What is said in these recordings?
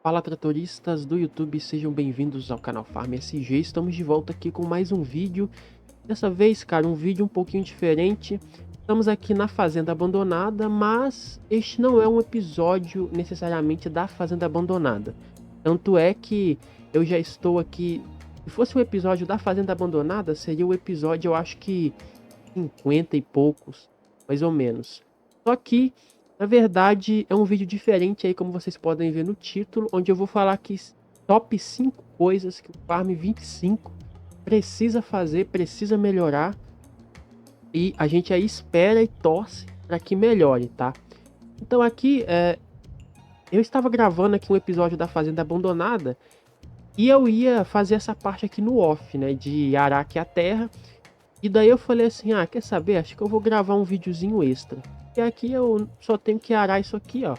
Fala tratoristas do YouTube, sejam bem-vindos ao canal Farm SG. Estamos de volta aqui com mais um vídeo. Dessa vez, cara, um vídeo um pouquinho diferente. Estamos aqui na Fazenda Abandonada, mas este não é um episódio necessariamente da Fazenda Abandonada. Tanto é que eu já estou aqui. Se fosse um episódio da Fazenda Abandonada, seria o episódio, eu acho que 50 e poucos, mais ou menos. Só que, na verdade, é um vídeo diferente aí, como vocês podem ver no título, onde eu vou falar aqui top 5 coisas que o Farm 25 precisa fazer, precisa melhorar, e a gente aí espera e torce para que melhore, tá? Então aqui, eu estava gravando aqui um episódio da Fazenda Abandonada, e eu ia fazer essa parte aqui no off, né, de arar aqui a terra. E daí eu falei assim, quer saber? Acho que eu vou gravar um videozinho extra. E aqui eu só tenho que arar isso aqui, ó.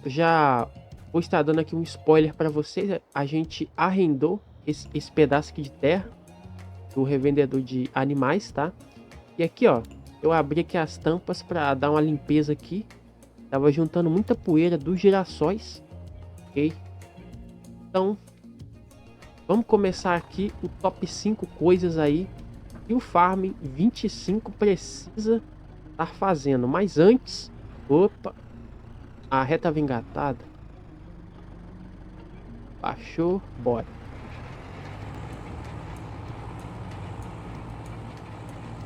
Já vou estar dando aqui um spoiler para vocês. A gente arrendou esse pedaço aqui de terra do revendedor de animais, tá? E aqui, ó, eu abri aqui as tampas para dar uma limpeza aqui. Tava juntando muita poeira dos girassóis, ok? Então, vamos começar aqui o top 5 coisas aí que o Farm 25 precisa estar fazendo. Mas antes, opa, a reta vem engatada. Baixou, bora.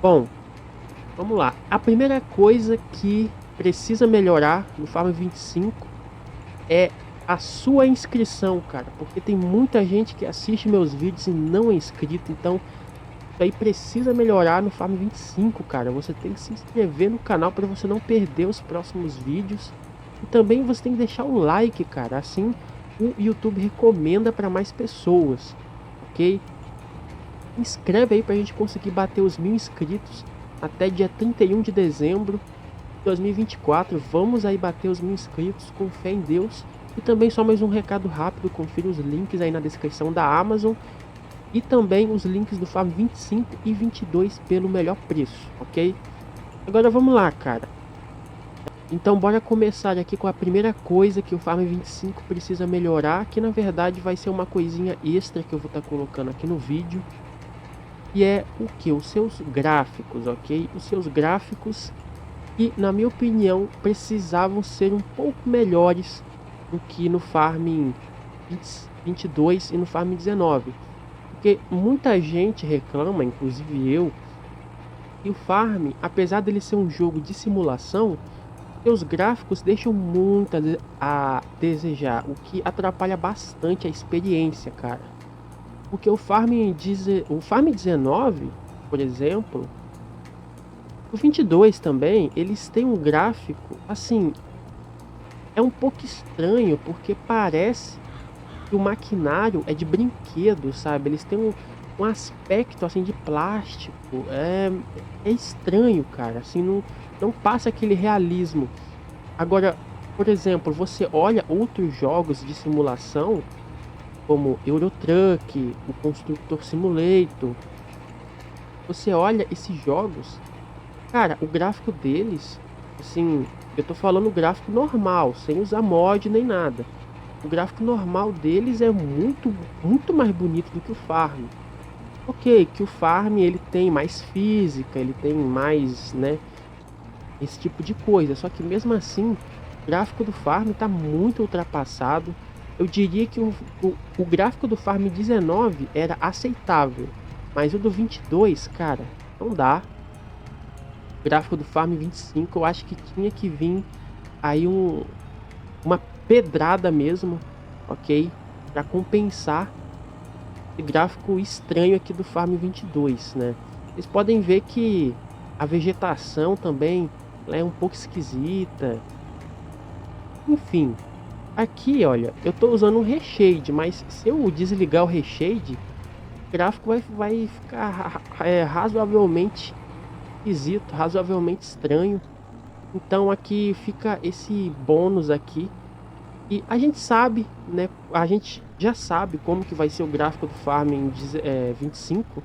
Bom, vamos lá. A primeira coisa que precisa melhorar no Farm 25 é a sua inscrição, cara. Porque tem muita gente que assiste meus vídeos e não é inscrito, então isso aí precisa melhorar no Farm 25, cara. Você tem que se inscrever no canal para você não perder os próximos vídeos. E também você tem que deixar um like, cara. Assim o YouTube recomenda para mais pessoas, ok? Inscreve aí pra gente conseguir bater os 1000 inscritos até dia 31 de dezembro de 2024. Vamos aí bater os 1000 inscritos, com fé em Deus. E também só mais um recado rápido, confira os links aí na descrição da Amazon e também os links do Farm 25 e 22 pelo melhor preço, ok? Agora vamos lá, cara. Então bora começar aqui com a primeira coisa que o Farm 25 precisa melhorar, que na verdade vai ser uma coisinha extra que eu vou estar colocando aqui no vídeo. E é o que? Os seus gráficos, ok? Os seus gráficos, que na minha opinião precisavam ser um pouco melhores do que no Farm 22 e no Farm 19. Porque muita gente reclama, inclusive eu, que o Farm, apesar dele ser um jogo de simulação, seus gráficos deixam muito a desejar, o que atrapalha bastante a experiência, cara. Porque o Farm 19, por exemplo, o 22 também, eles têm um gráfico, assim, é um pouco estranho, porque parece que o maquinário é de brinquedo, sabe? Eles têm um aspecto, assim, de plástico. É estranho, cara, assim, não passa aquele realismo. Agora, por exemplo, você olha outros jogos de simulação, como Euro Truck, o Constructor Simulator. Você olha esses jogos, cara, o gráfico deles, assim, eu tô falando o gráfico normal, sem usar mod nem nada. O gráfico normal deles é muito mais bonito do que o Farm. Ok, que o Farm ele tem mais física, ele tem mais, né, esse tipo de coisa. Só que mesmo assim, o gráfico do Farm tá muito ultrapassado. Eu diria que o gráfico do Farm 19 era aceitável, mas o do 22, cara, não dá. O gráfico do Farm 25 eu acho que tinha que vir aí uma pedrada mesmo, ok? Para compensar esse gráfico estranho aqui do Farm 22, né? Vocês podem ver que a vegetação também é um pouco esquisita. Enfim, aqui, olha, eu tô usando um reshade, mas se eu desligar o reshade, o gráfico vai ficar razoavelmente esquisito, razoavelmente estranho. Então aqui fica esse bônus aqui. E a gente sabe, né? A gente já sabe como que vai ser o gráfico do Farm 25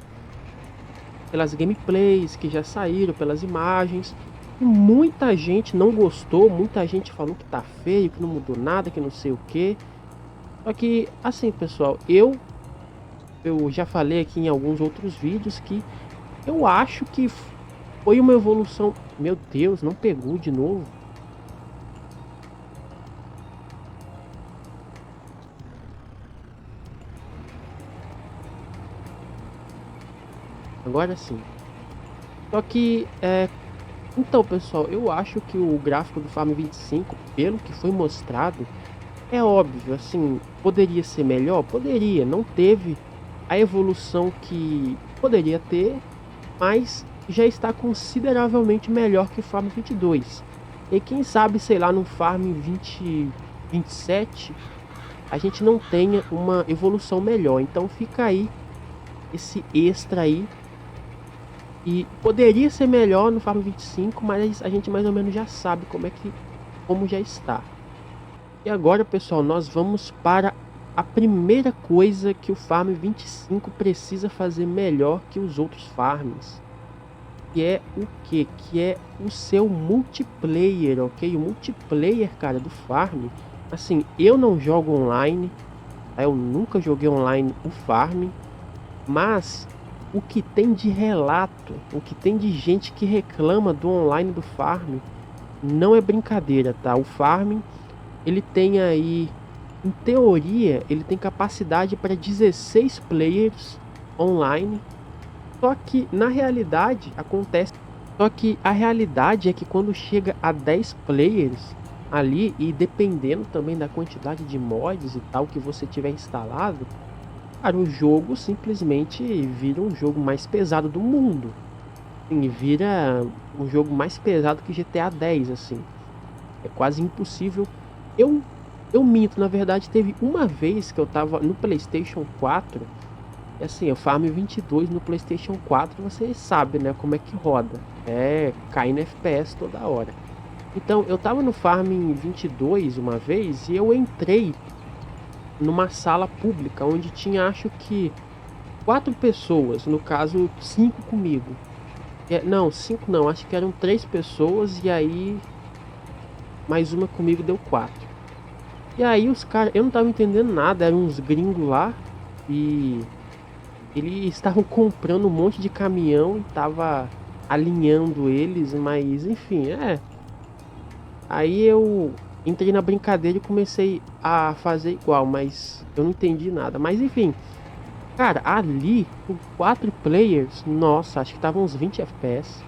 pelas gameplays que já saíram, pelas imagens. E muita gente não gostou, muita gente falou que tá feio, que não mudou nada, que não sei o que. Só que, assim, pessoal, eu já falei aqui em alguns outros vídeos que eu acho que foi uma evolução. Meu Deus, não pegou de novo. Agora sim. Só que, então, pessoal, eu acho que o gráfico do Farm 25, pelo que foi mostrado, é óbvio, assim, poderia ser melhor? Poderia, não teve a evolução que poderia ter, mas já está consideravelmente melhor que o Farm 22. E quem sabe, sei lá, no Farm 27 a gente não tenha uma evolução melhor. Então fica aí esse extra aí. E poderia ser melhor no Farm 25, mas a gente mais ou menos já sabe como já está. E agora, pessoal, nós vamos para a primeira coisa que o Farm 25 precisa fazer melhor que os outros farms. Que é o quê? Que é o seu multiplayer, ok? O multiplayer, cara, do Farm. Assim, eu não jogo online, tá? Eu nunca joguei online o Farm, mas o que tem de relato, o que tem de gente que reclama do online do Farm, não é brincadeira, tá? O Farm, ele tem aí, em teoria, ele tem capacidade para 16 players online. Só que na realidade acontece. Só que a realidade é que quando chega a 10 players ali, e dependendo também da quantidade de mods e tal que você tiver instalado, cara, o jogo simplesmente vira um jogo mais pesado do mundo. Sim, vira um jogo mais pesado que GTA 10, assim. É quase impossível. Eu, eu minto, na verdade, teve uma vez que eu tava no PlayStation 4. E assim, o Farm 22 no PlayStation 4, você sabe, né, como é que roda. É, caindo FPS toda hora. Então, eu tava no Farm 22 uma vez e eu entrei numa sala pública onde tinha, acho que, 4 pessoas, no caso, 5 comigo. Não, 5 não, acho que eram 3 pessoas e aí mais uma comigo deu 4. E aí os caras, eu não tava entendendo nada, eram uns gringos lá e eles estavam comprando um monte de caminhão e tava alinhando eles, mas enfim, Aí eu entrei na brincadeira e comecei a fazer igual, mas eu não entendi nada. Mas enfim, cara, ali com 4 players, nossa, acho que tava uns 20 FPS.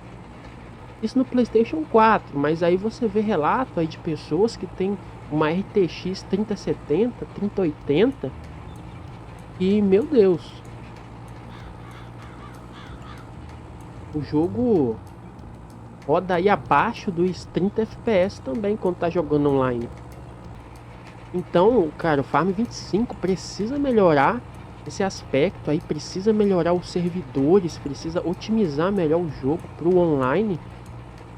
Isso no PlayStation 4, mas aí você vê relato aí de pessoas que tem uma RTX 3070, 3080 e, meu Deus, o jogo roda aí abaixo dos 30 FPS também quando tá jogando online. Então, cara, o Farm 25 precisa melhorar esse aspecto aí, precisa melhorar os servidores, precisa otimizar melhor o jogo pro online.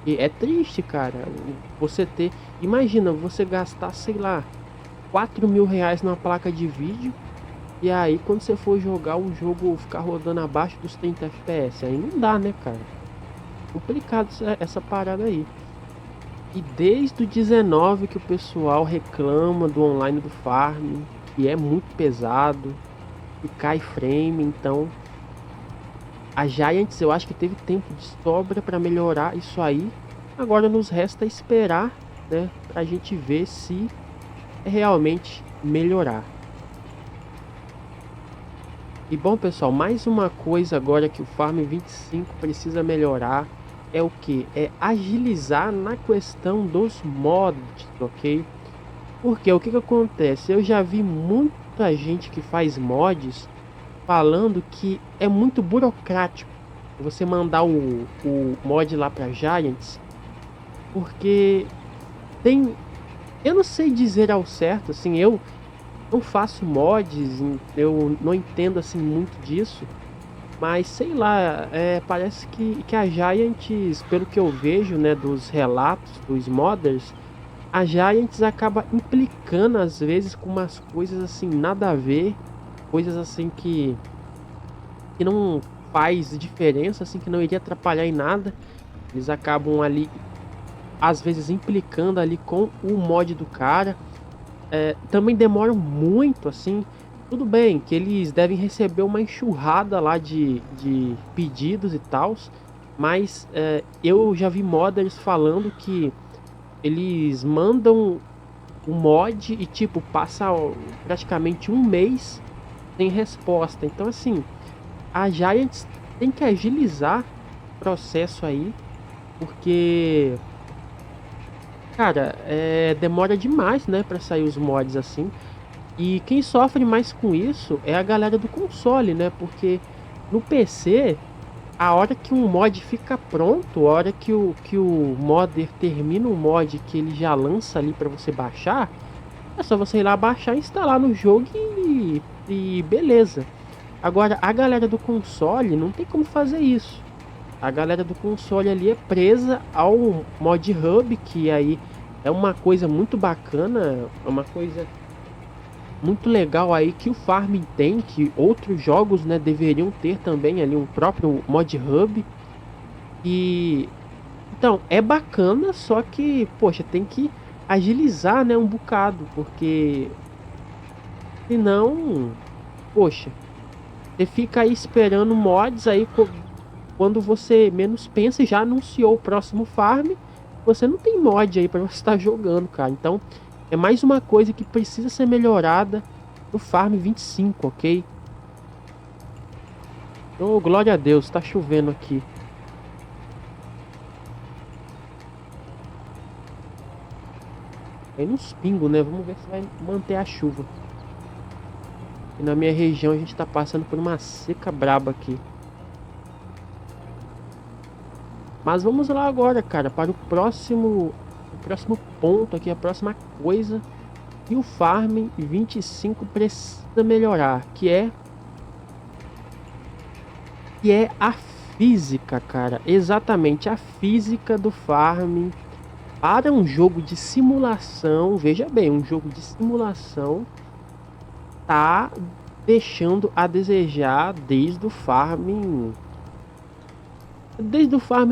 E é triste, cara, você ter... Imagina, você gastar, sei lá, 4.000 reais numa placa de vídeo e aí quando você for jogar o jogo ficar rodando abaixo dos 30 FPS. Aí não dá, né, cara? Complicado essa parada aí. E desde o 19 que o pessoal reclama do online do Farm, que é muito pesado, e cai frame, então a Giants eu acho que teve tempo de sobra para melhorar isso aí. Agora nos resta esperar, né, pra gente ver se realmente melhorar. E bom, pessoal, mais uma coisa agora que o Farm 25 precisa melhorar é o que? É agilizar na questão dos mods, ok? Porque o que acontece? Eu já vi muita gente que faz mods falando que é muito burocrático você mandar o mod lá para Giants, porque tem... Eu não sei dizer ao certo, assim, eu não faço mods, eu não entendo assim muito disso, mas sei lá, parece que a Giants, pelo que eu vejo, né, dos relatos dos modders, a Giants acaba implicando às vezes com umas coisas assim nada a ver, coisas assim que não faz diferença, assim, que não iria atrapalhar em nada. Eles acabam ali às vezes implicando ali com o mod do cara. também demoram muito, assim. Tudo bem que eles devem receber uma enxurrada lá de pedidos e tals, mas eu já vi modders falando que eles mandam o mod e, tipo, passa praticamente um mês sem resposta. Então, assim, a Giants tem que agilizar o processo aí, porque, cara, demora demais, né, pra sair os mods assim. E quem sofre mais com isso é a galera do console, né? Porque no PC, a hora que um mod fica pronto, a hora que o modder termina o mod que ele já lança ali pra você baixar, é só você ir lá baixar, instalar no jogo e beleza. Agora, a galera do console não tem como fazer isso. A galera do console ali é presa ao mod hub, que aí é uma coisa muito bacana, é uma coisa muito legal aí que o Farming tem, que outros jogos, né, deveriam ter também ali um próprio mod hub. E então é bacana, só que, poxa, tem que agilizar, né, um bocado, porque senão, poxa, você fica aí esperando mods aí quando você menos pensa já anunciou o próximo farm, você não tem mod aí para você estar jogando, cara. Então, é mais uma coisa que precisa ser melhorada no Farm 25, ok? Oh, glória a Deus, tá chovendo aqui. Aí nos pingos, né? Vamos ver se vai manter a chuva. E na minha região a gente tá passando por uma seca braba aqui. Mas vamos lá agora, cara, para o próximo ponto aqui, a próxima coisa que o Farm 25 precisa melhorar, que é a física, cara. Exatamente, a física do Farm para um jogo de simulação. Veja bem, um jogo de simulação tá deixando a desejar desde o Farm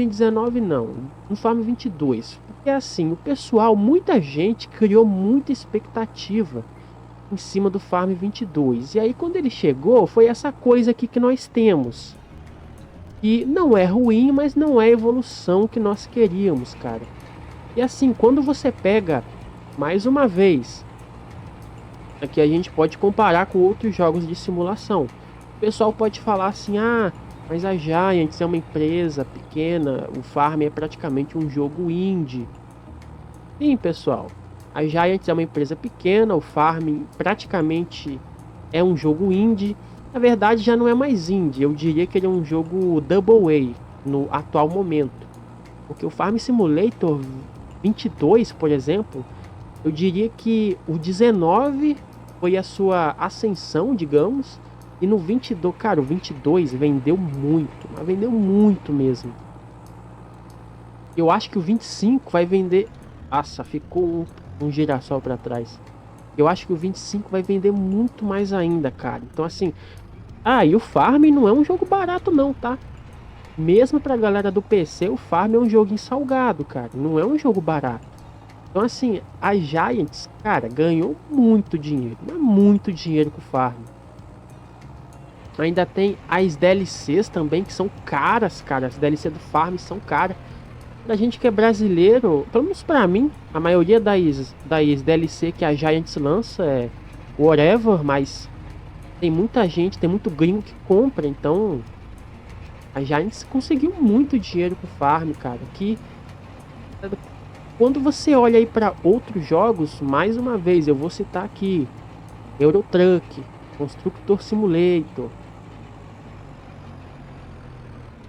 19 não, no Farm 22. Porque assim, o pessoal, muita gente criou muita expectativa em cima do Farm 22. E aí quando ele chegou, foi essa coisa aqui que nós temos. Que não é ruim, mas não é a evolução que nós queríamos, cara. E assim, quando você pega, mais uma vez, aqui a gente pode comparar com outros jogos de simulação. O pessoal pode falar assim, mas a Giants é uma empresa pequena, o Farm é praticamente um jogo indie. Sim, pessoal, a Giants é uma empresa pequena, o Farm praticamente é um jogo indie. Na verdade, já não é mais indie, eu diria que ele é um jogo Double A no atual momento. Porque o Farm Simulator 22, por exemplo, eu diria que o 19 foi a sua ascensão, digamos, e no 22, cara, o 22 vendeu muito, mas vendeu muito mesmo. Eu acho que o 25 vai vender. Nossa, ficou um girassol para trás. Eu acho que o 25 vai vender muito mais ainda, cara. Então, assim. E o Farm não é um jogo barato, não, tá? Mesmo pra galera do PC, o Farm é um joguinho salgado, cara. Não é um jogo barato. Então, assim, a Giants, cara, ganhou muito dinheiro. Mas muito dinheiro com o Farm. Ainda tem as DLCs também, que são caras, cara. As DLC do Farm são caras. Pra gente que é brasileiro, pelo menos pra mim, a maioria das DLC que a Giants lança é whatever, mas tem muita gente, tem muito gringo que compra, então a Giants conseguiu muito dinheiro com o Farm, cara. Que quando você olha aí para outros jogos, mais uma vez eu vou citar aqui Euro Truck, Constructor Simulator.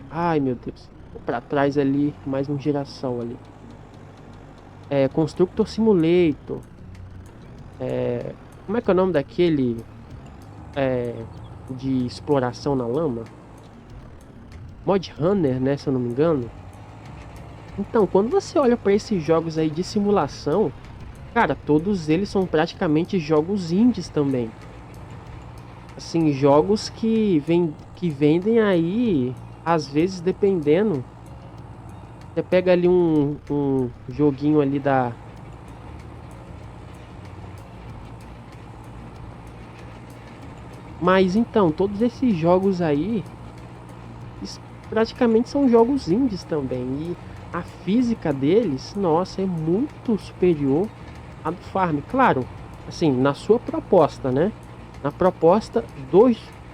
Ai meu Deus, vou para trás ali, mais um girassol ali. Constructor Simulator. Como é que é o nome daquele de exploração na lama? Mod Runner, né, se eu não me engano. Então, quando você olha para esses jogos aí de simulação, cara, todos eles são praticamente jogos indies também. Assim, jogos que vendem aí, às vezes dependendo. Você pega ali um joguinho ali Mas então, todos esses jogos aí praticamente são jogos indies também. E a física deles, nossa, é muito superior à do Farm. Claro, assim, na sua proposta, né? Na proposta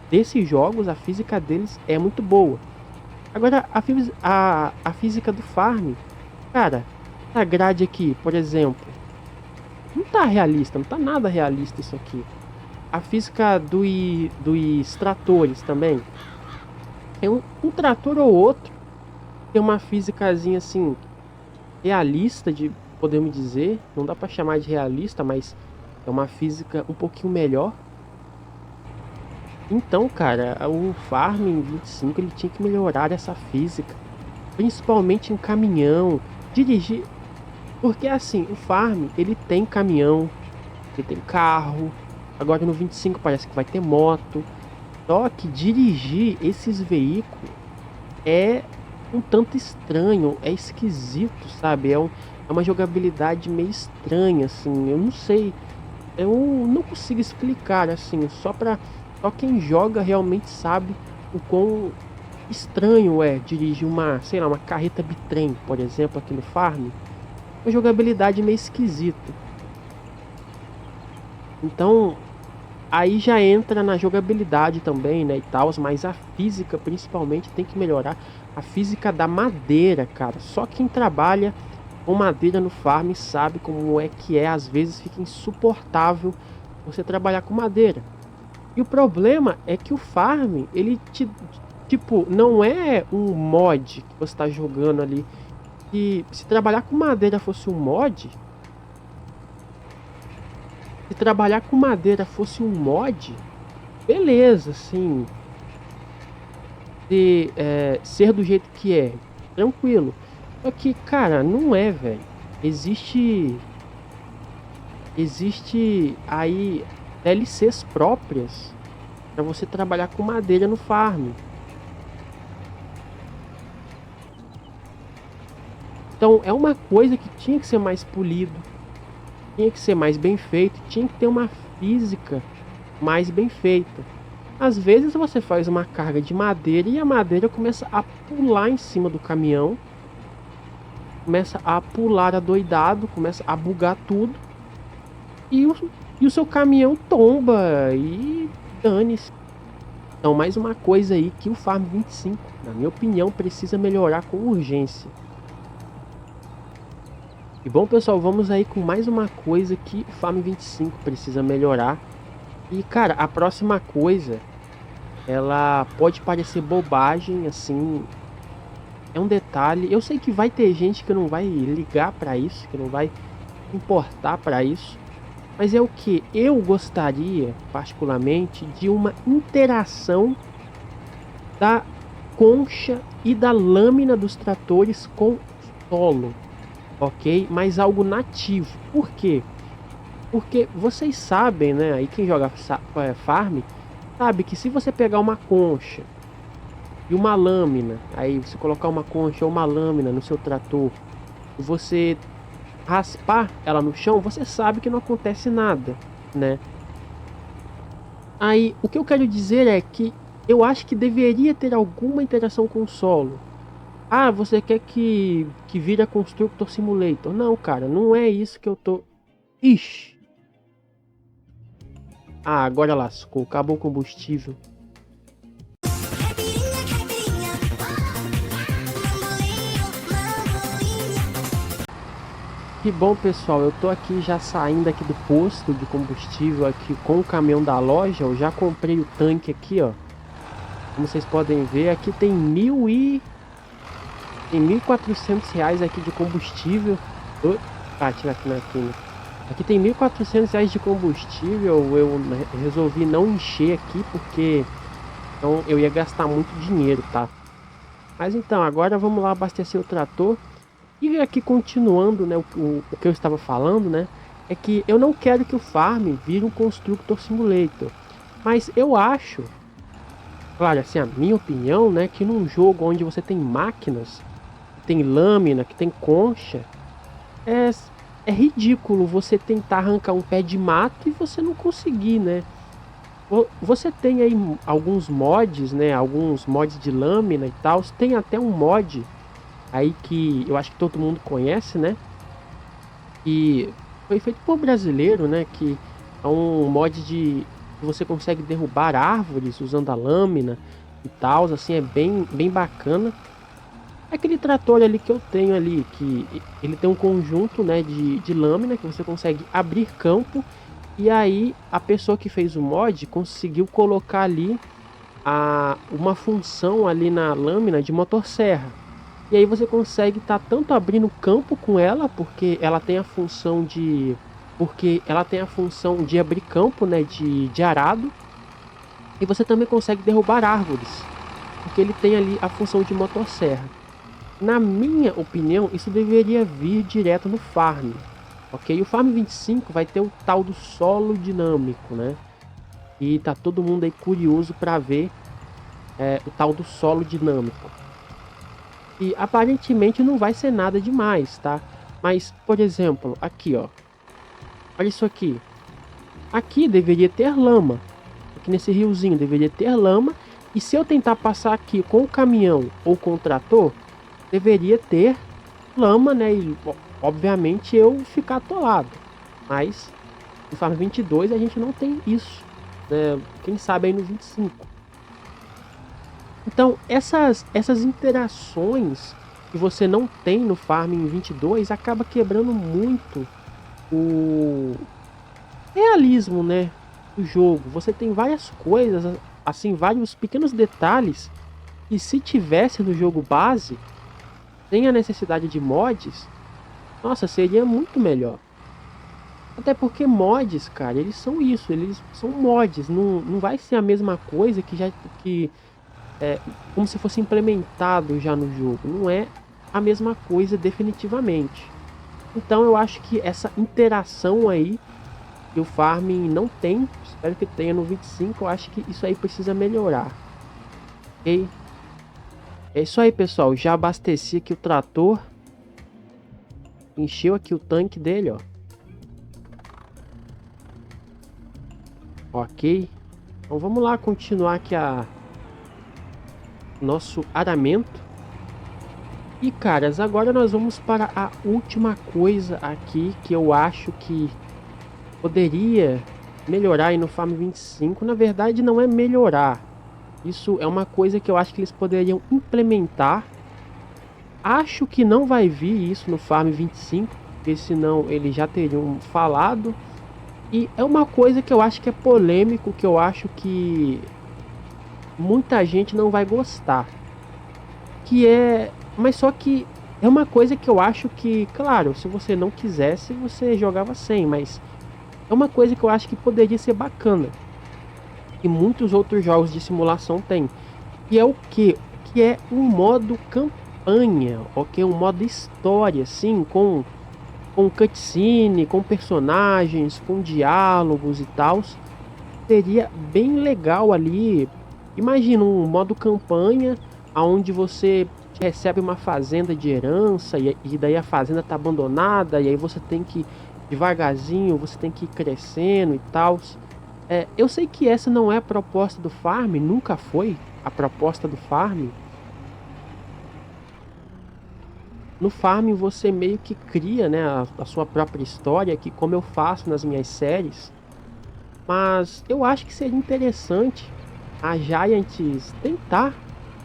desses jogos, a física deles é muito boa. Agora, a física do Farm, cara, a grade aqui, por exemplo, não tá realista, não tá nada realista isso aqui. A física dos tratores também. É um trator ou outro. Tem uma físicazinha assim, realista, podemos dizer. Não dá pra chamar de realista, mas é uma física um pouquinho melhor. Então, cara, o Farming 25 ele tinha que melhorar essa física. Principalmente em caminhão. Dirigir. Porque assim, o Farm, ele tem caminhão, ele tem carro. Agora no 25 parece que vai ter moto. Só que dirigir esses veículos é um tanto estranho, é esquisito, sabe? É uma jogabilidade meio estranha, assim. Eu não sei, eu não consigo explicar, assim. Só quem joga realmente sabe o quão estranho é dirigir uma, sei lá, uma carreta bitrem, por exemplo, aqui no Farm. Uma jogabilidade meio esquisita. Então, aí já entra na jogabilidade também, né, e tal, mas a física principalmente tem que melhorar. A física da madeira, cara. Só quem trabalha com madeira no farm sabe como é que é. Às vezes fica insuportável você trabalhar com madeira. E o problema é que o farm, ele tipo, não é um mod que você está jogando ali. E se trabalhar com madeira fosse um mod, se trabalhar com madeira fosse um mod, beleza, assim, ser do jeito que é, tranquilo. Só que, cara, não é, velho. Existe aí DLCs próprias para você trabalhar com madeira no farm. Então é uma coisa que tinha que ser mais polido, tinha que ser mais bem feito, tinha que ter uma física mais bem feita. Às vezes você faz uma carga de madeira e a madeira começa a pular em cima do caminhão, começa a pular adoidado, começa a bugar tudo e o seu caminhão tomba e dane-se. Então, mais uma coisa aí que o Farm 25, na minha opinião, precisa melhorar com urgência. E bom, pessoal, vamos aí com mais uma coisa que o Farm 25 precisa melhorar. E, cara, a próxima coisa, ela pode parecer bobagem, assim, é um detalhe. Eu sei que vai ter gente que não vai ligar pra isso, que não vai importar pra isso. Mas é o que eu gostaria, particularmente, de uma interação da concha e da lâmina dos tratores com solo, ok? Mas algo nativo. Por quê? Porque vocês sabem, né? Aí quem joga farm sabe que se você pegar uma concha e uma lâmina, aí você colocar uma concha ou uma lâmina no seu trator, e você raspar ela no chão, você sabe que não acontece nada, né? Aí o que eu quero dizer é que eu acho que deveria ter alguma interação com o solo. Ah, você quer que vira Constructor Simulator? Não, cara, não é isso que eu tô. Ixi. Ah, agora lascou, acabou o combustível. Que bom, pessoal, eu tô aqui já saindo aqui do posto de combustível aqui com o caminhão da loja. Eu já comprei o tanque aqui, ó. Como vocês podem ver, aqui tem tem R$ 1.400 aqui de combustível. Tirar aqui na quina. Aqui tem R$ 1.400 de combustível. Eu resolvi não encher aqui porque então eu ia gastar muito dinheiro, tá? Mas então, agora vamos lá abastecer o trator. E aqui continuando, né, o que eu estava falando, né, é que eu não quero que o Farm vire um Constructor Simulator. Mas eu acho, claro, assim, a minha opinião, né, que num jogo onde você tem máquinas, que tem lâmina, que tem concha, é, é ridículo você tentar arrancar um pé de mato e você não conseguir, né? Você tem aí alguns mods, né? Alguns mods de lâmina e tal. Tem até um mod aí que eu acho que todo mundo conhece, né? Que foi feito por brasileiro, né? Que é um mod de que você consegue derrubar árvores usando a lâmina e tal. Assim, é bem bacana. É aquele trator ali que eu tenho ali, que ele tem um conjunto, né, de lâmina que você consegue abrir campo. E aí a pessoa que fez o mod conseguiu colocar ali uma função ali na lâmina de motosserra. E aí você consegue estar tanto abrindo campo com ela, porque ela tem a função de abrir campo, né, de arado, e você também consegue derrubar árvores, porque ele tem ali a função de motosserra. Na minha opinião, isso deveria vir direto no farm, ok? O farm 25 vai ter o tal do solo dinâmico, né? E tá todo mundo aí curioso para ver o tal do solo dinâmico. E aparentemente não vai ser nada demais, tá? Mas, por exemplo, aqui, ó. Olha isso aqui. Aqui deveria ter lama. Aqui nesse riozinho deveria ter lama. E se eu tentar passar aqui com o caminhão ou com o trator, deveria ter lama, né? E, obviamente, eu ficar atolado. Mas no Farm 22 a gente não tem isso, né? Quem sabe aí no 25. Então, essas interações que você não tem no Farming 22 acaba quebrando muito o realismo, né, do jogo. Você tem várias coisas, assim, vários pequenos detalhes que se tivesse no jogo base, sem a necessidade de mods, nossa, seria muito melhor. Até porque mods, cara, eles são isso, eles são mods, não vai ser a mesma coisa que é, como se fosse implementado já no jogo. Não é a mesma coisa definitivamente. Então eu acho que essa interação aí que o farming não tem, espero que tenha no 25, eu acho que isso aí precisa melhorar. Ok? É isso aí, pessoal. Já abasteci aqui o trator. Encheu aqui o tanque dele, ó. Ok. Então vamos lá continuar aqui nosso aramento. E caras, agora nós vamos para a última coisa aqui que eu acho que poderia melhorar aí no Farm 25. Na verdade não é melhorar. Isso é uma coisa que eu acho que eles poderiam implementar. Acho que não vai vir isso no Farm 25, porque senão eles já teriam falado. E é uma coisa que eu acho que é polêmico, que eu acho que muita gente não vai gostar. Que é... Mas só que é uma coisa que eu acho que, claro, se você não quisesse, você jogava sem, mas é uma coisa que eu acho que poderia ser bacana. E muitos outros jogos de simulação têm. E é o quê? Que é um modo campanha, ok? Um modo história, assim, com cutscene, com personagens, com diálogos e tal. Seria bem legal ali. Imagina um modo campanha onde você recebe uma fazenda de herança e daí a fazenda está abandonada e aí você tem que devagarzinho, você tem que ir crescendo e tal. Eu sei que essa não é a proposta do farm, nunca foi a proposta do farm. No farm você meio que cria, né, a sua própria história, que como eu faço nas minhas séries. Mas eu acho que seria interessante a Giants tentar,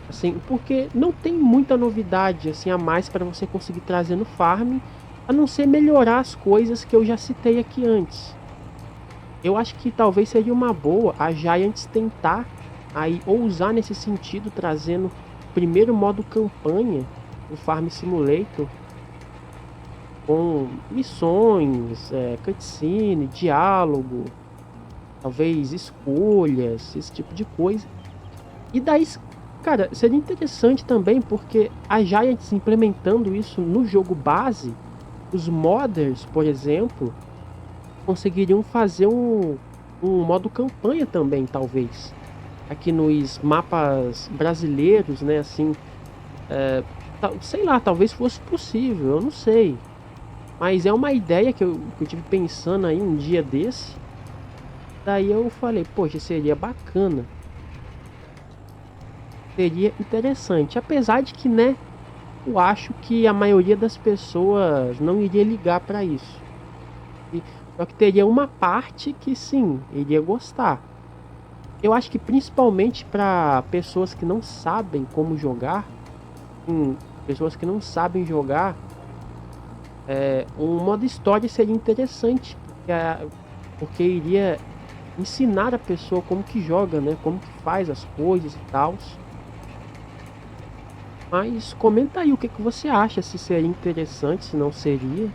assim, porque não tem muita novidade assim a mais para você conseguir trazer no farm, a não ser melhorar as coisas que eu já citei aqui antes. Eu acho que talvez seria uma boa a Giants tentar aí ousar nesse sentido, trazendo primeiro modo campanha do Farm Simulator com missões, cutscene, diálogo, talvez escolhas, esse tipo de coisa. E daí, cara, seria interessante também porque a Giants implementando isso no jogo base, os modders, por exemplo, conseguiriam fazer um modo campanha também, talvez. Aqui nos mapas brasileiros, né, assim, sei lá, talvez fosse possível, eu não sei. Mas é uma ideia que eu tive pensando aí um dia desse. Daí eu falei, poxa, seria bacana, seria interessante. Apesar de que, né, eu acho que a maioria das pessoas não iria ligar para isso. E, só que teria uma parte que sim, iria gostar. Eu acho que principalmente para pessoas que não sabem como jogar, pessoas que não sabem jogar, um modo história seria interessante, porque iria ensinar a pessoa como que joga, né? Como que faz as coisas e tal. Mas comenta aí o que que você acha, se seria interessante, se não seria.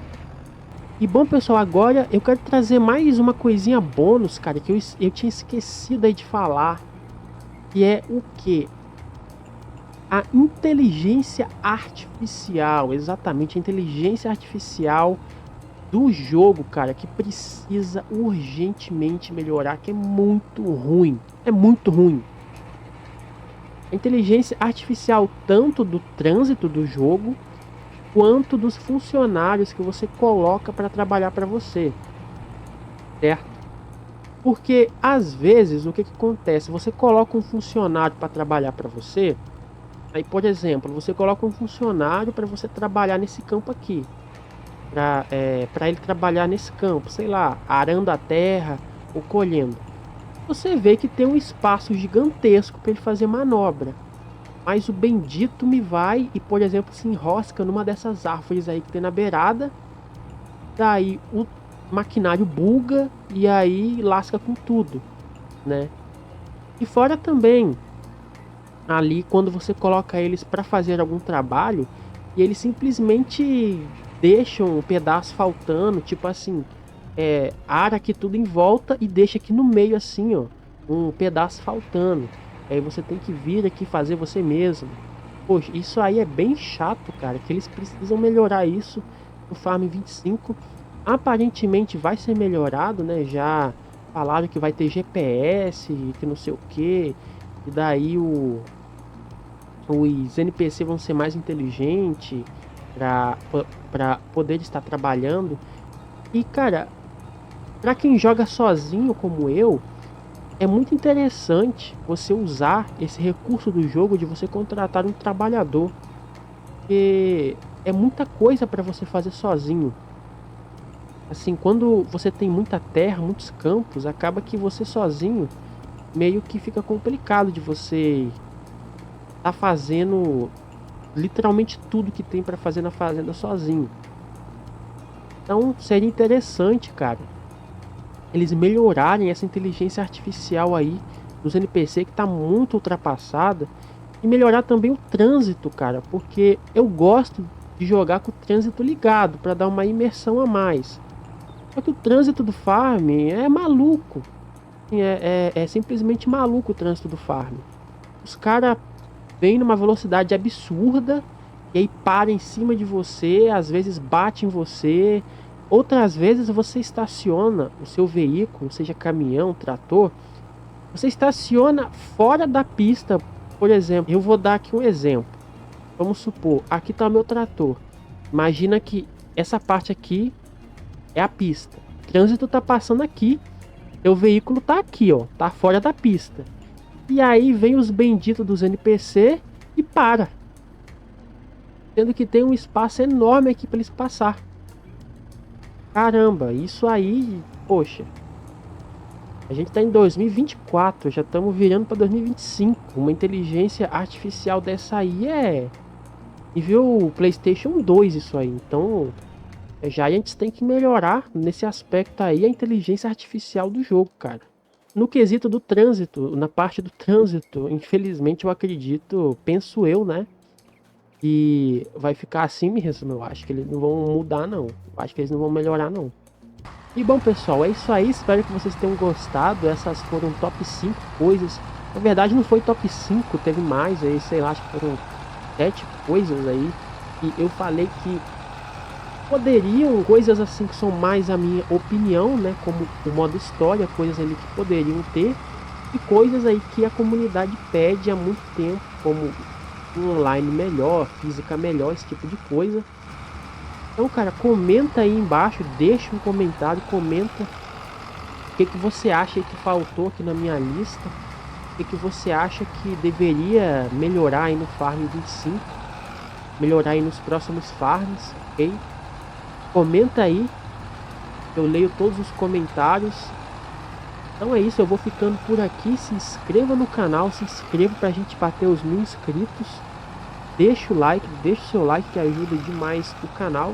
E bom, pessoal, agora eu quero trazer mais uma coisinha bônus, cara, que eu tinha esquecido aí de falar. Que é o que? A inteligência artificial, exatamente, a inteligência artificial do jogo, cara, que precisa urgentemente melhorar, que é muito ruim. É muito ruim. A inteligência artificial tanto do trânsito do jogo, quanto dos funcionários que você coloca para trabalhar para você, certo? Porque às vezes o que que acontece? Você coloca um funcionário para trabalhar para você. Aí, por exemplo, você coloca um funcionário para você trabalhar nesse campo aqui, para ele trabalhar nesse campo, sei lá, arando a terra ou colhendo. Você vê que tem um espaço gigantesco para ele fazer manobra. Mas o bendito me vai e, por exemplo, se enrosca numa dessas árvores aí que tem na beirada. Daí o maquinário buga e aí lasca com tudo, né? E fora também, ali quando você coloca eles para fazer algum trabalho e eles simplesmente deixam um pedaço faltando, tipo assim, ara aqui tudo em volta e deixa aqui no meio assim, ó, um pedaço faltando. Aí você tem que vir aqui fazer você mesmo. Poxa, isso aí é bem chato, cara, que eles precisam melhorar isso no Farm 25. Aparentemente vai ser melhorado, né? Já falaram que vai ter GPS, que não sei o que, e daí os NPC vão ser mais inteligentes para poder estar trabalhando. E cara, para quem joga sozinho como eu, é muito interessante você usar esse recurso do jogo de você contratar um trabalhador, porque é muita coisa para você fazer sozinho. Assim, quando você tem muita terra, muitos campos, acaba que você sozinho meio que fica complicado de você tá fazendo literalmente tudo que tem para fazer na fazenda sozinho. Então seria interessante, cara, eles melhorarem essa inteligência artificial aí dos NPC que tá muito ultrapassada e melhorar também o trânsito, cara, porque eu gosto de jogar com o trânsito ligado para dar uma imersão a mais. Só que o trânsito do farm é maluco. É simplesmente maluco o trânsito do farm. Os caras vêm numa velocidade absurda e aí para em cima de você, às vezes bate em você. Outras vezes você estaciona o seu veículo, seja caminhão, trator, você estaciona fora da pista. Por exemplo, eu vou dar aqui um exemplo. Vamos supor, aqui está o meu trator. Imagina que essa parte aqui é a pista. O trânsito tá passando aqui. Teu veículo tá aqui, ó. Tá fora da pista. E aí vem os benditos dos NPC e para. Sendo que tem um espaço enorme aqui para eles passar. Caramba, isso aí, poxa. A gente tá em 2024, já estamos virando para 2025. Uma inteligência artificial dessa aí é nível PlayStation 2 isso aí. Então, já a gente tem que melhorar nesse aspecto aí a inteligência artificial do jogo, cara. No quesito do trânsito, na parte do trânsito, infelizmente eu acredito, penso eu, né? Que vai ficar assim mesmo. Eu acho que eles não vão mudar, não. Eu acho que eles não vão melhorar, não. E bom, pessoal, é isso aí. Espero que vocês tenham gostado. Essas foram top 5 coisas. Na verdade, não foi top 5, teve mais aí, sei lá, acho que foram 7 coisas aí. E eu falei que poderiam, coisas assim que são mais a minha opinião, né? Como o modo história, coisas ali que poderiam ter. E coisas aí que a comunidade pede há muito tempo, como um online melhor, física melhor, esse tipo de coisa. Então, cara, comenta aí embaixo, deixa um comentário, comenta O que que você acha que faltou aqui na minha lista? O que que você acha que deveria melhorar aí no Farm 25? Melhorar aí nos próximos farms, ok? Comenta aí, eu leio todos os comentários. Então é isso, eu vou ficando por aqui. Se inscreva no canal, se inscreva pra gente bater os 1000 inscritos. Deixa o like, deixa o seu like que ajuda demais o canal.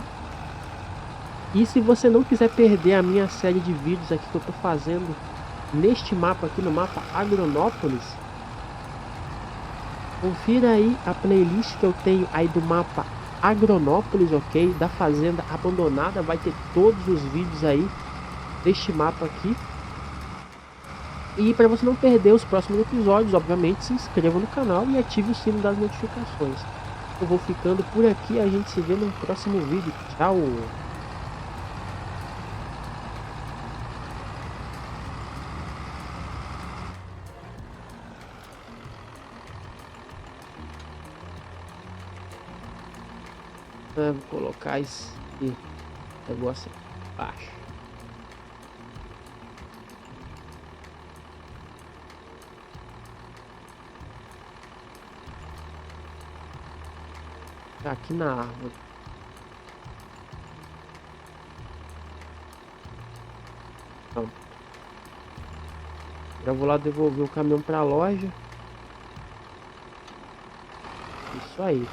E se você não quiser perder a minha série de vídeos aqui que eu tô fazendo neste mapa aqui, no mapa Agronópolis, confira aí a playlist que eu tenho aí do mapa Agronópolis, ok? Da fazenda abandonada, vai ter todos os vídeos aí deste mapa aqui. E para você não perder os próximos episódios, obviamente, se inscreva no canal e ative o sino das notificações. Eu vou ficando por aqui, a gente se vê no próximo vídeo. Tchau! Vou colocar esse negócio aqui embaixo. Tá aqui na árvore. Pronto. Já vou lá devolver o caminhão para a loja. Isso aí.